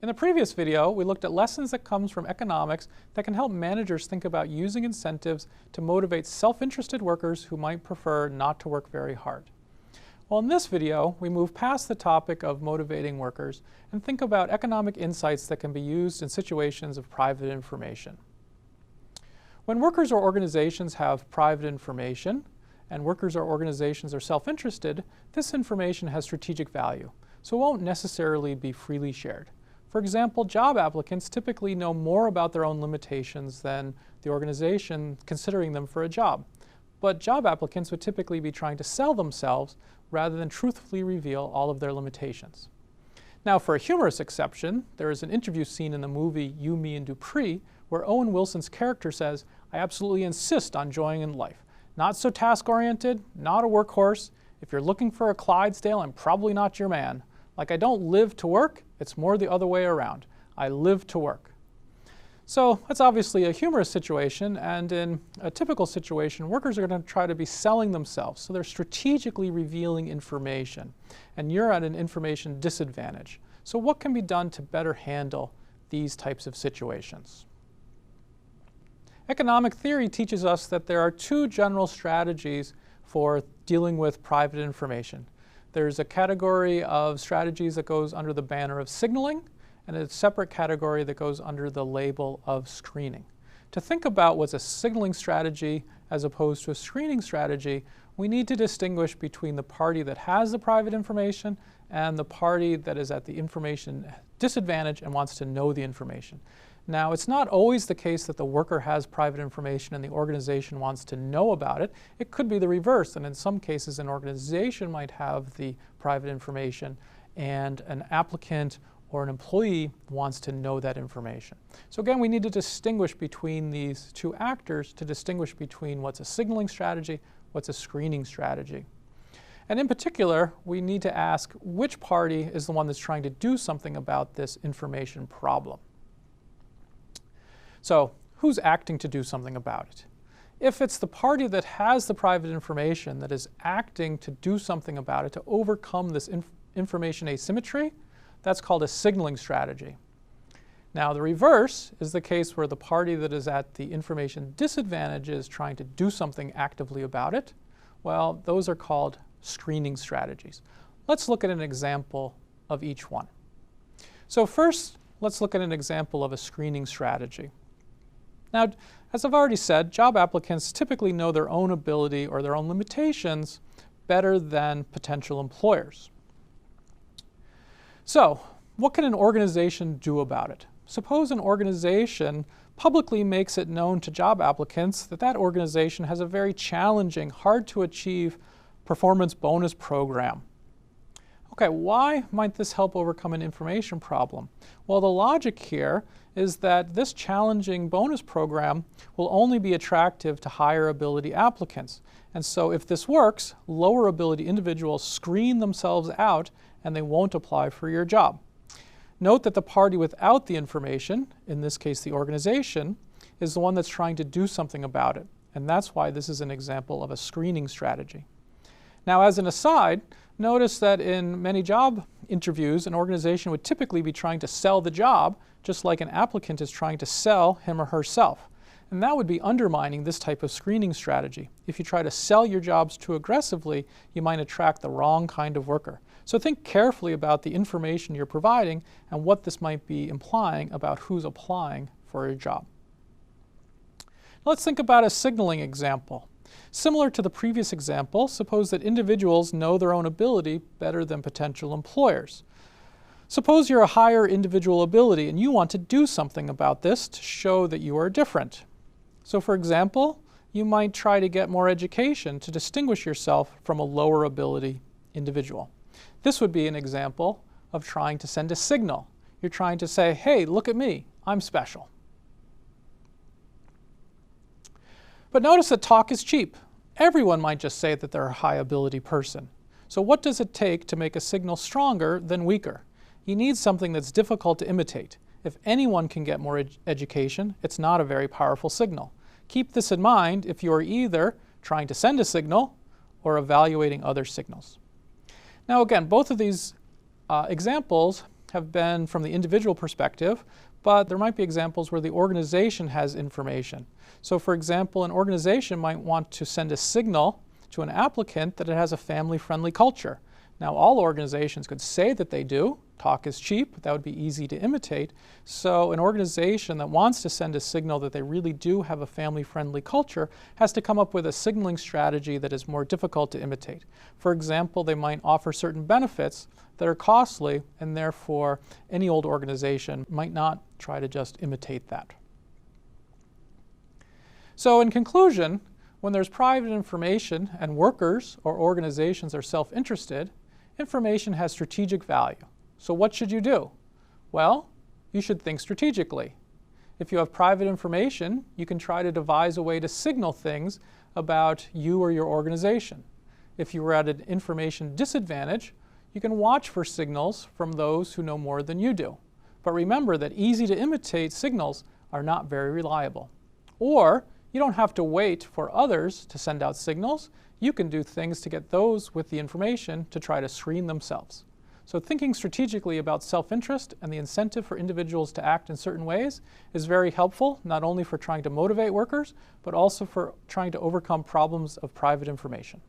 In the previous video, we looked at lessons that comes from economics that can help managers think about using incentives to motivate self-interested workers who might prefer not to work very hard. Well, in this video, we move past the topic of motivating workers and think about economic insights that can be used in situations of private information. When workers or organizations have private information, and workers or organizations are self-interested, this information has strategic value, so it won't necessarily be freely shared. For example, job applicants typically know more about their own limitations than the organization considering them for a job. But job applicants would typically be trying to sell themselves rather than truthfully reveal all of their limitations. Now, for a humorous exception, there is an interview scene in the movie You, Me, and Dupree where Owen Wilson's character says, "I absolutely insist on joy in life. Not so task-oriented, not a workhorse. If you're looking for a Clydesdale, I'm probably not your man. Like, I don't live to work, it's more the other way around. I live to work." So that's obviously a humorous situation, and in a typical situation, workers are going to try to be selling themselves. So they're strategically revealing information, and you're at an information disadvantage. So what can be done to better handle these types of situations? Economic theory teaches us that there are two general strategies for dealing with private information. There's a category of strategies that goes under the banner of signaling, and a separate category that goes under the label of screening. To think about what's a signaling strategy as opposed to a screening strategy, we need to distinguish between the party that has the private information and the party that is at the information disadvantage and wants to know the information. Now, it's not always the case that the worker has private information and the organization wants to know about it. It could be the reverse, and in some cases an organization might have the private information and an applicant or an employee wants to know that information. So again, we need to distinguish between these two actors to distinguish between what's a signaling strategy, what's a screening strategy. And in particular, we need to ask which party is the one that's trying to do something about this information problem. So who's acting to do something about it? If it's the party that has the private information that is acting to do something about it, to overcome this information asymmetry, that's called a signaling strategy. Now, the reverse is the case where the party that is at the information disadvantage is trying to do something actively about it. Well, those are called screening strategies. Let's look at an example of each one. So first, let's look at an example of a screening strategy. Now, as I've already said, job applicants typically know their own ability or their own limitations better than potential employers. So, what can an organization do about it? Suppose an organization publicly makes it known to job applicants that that organization has a very challenging, hard to achieve performance bonus program. Okay, why might this help overcome an information problem? Well, the logic here is that this challenging bonus program will only be attractive to higher ability applicants. And so if this works, lower ability individuals screen themselves out and they won't apply for your job. Note that the party without the information, in this case the organization, is the one that's trying to do something about it. And that's why this is an example of a screening strategy. Now, as an aside, notice that in many job interviews, an organization would typically be trying to sell the job, just like an applicant is trying to sell him or herself. And that would be undermining this type of screening strategy. If you try to sell your jobs too aggressively, you might attract the wrong kind of worker. So think carefully about the information you're providing and what this might be implying about who's applying for a job. Let's think about a signaling example. Similar to the previous example, suppose that individuals know their own ability better than potential employers. Suppose you're a higher individual ability and you want to do something about this to show that you are different. So for example, you might try to get more education to distinguish yourself from a lower ability individual. This would be an example of trying to send a signal. You're trying to say, hey, look at me, I'm special. But notice that talk is cheap. Everyone might just say that they're a high ability person. So what does it take to make a signal stronger than weaker? You need something that's difficult to imitate. If anyone can get more education, it's not a very powerful signal. Keep this in mind if you are either trying to send a signal or evaluating other signals. Now again, both of these examples have been from the individual perspective, but there might be examples where the organization has information. So for example, an organization might want to send a signal to an applicant that it has a family-friendly culture. Now, all organizations could say that they do. Talk is cheap. That would be easy to imitate. So an organization that wants to send a signal that they really do have a family-friendly culture has to come up with a signaling strategy that is more difficult to imitate. For example, they might offer certain benefits that are costly, and therefore any old organization might not try to just imitate that. So in conclusion, when there's private information and workers or organizations are self-interested, information has strategic value. So what should you do? Well, you should think strategically. If you have private information, you can try to devise a way to signal things about you or your organization. If you were at an information disadvantage, you can watch for signals from those who know more than you do. But remember that easy to imitate signals are not very reliable. Or you don't have to wait for others to send out signals. You can do things to get those with the information to try to screen themselves. So thinking strategically about self-interest and the incentive for individuals to act in certain ways is very helpful, not only for trying to motivate workers, but also for trying to overcome problems of private information.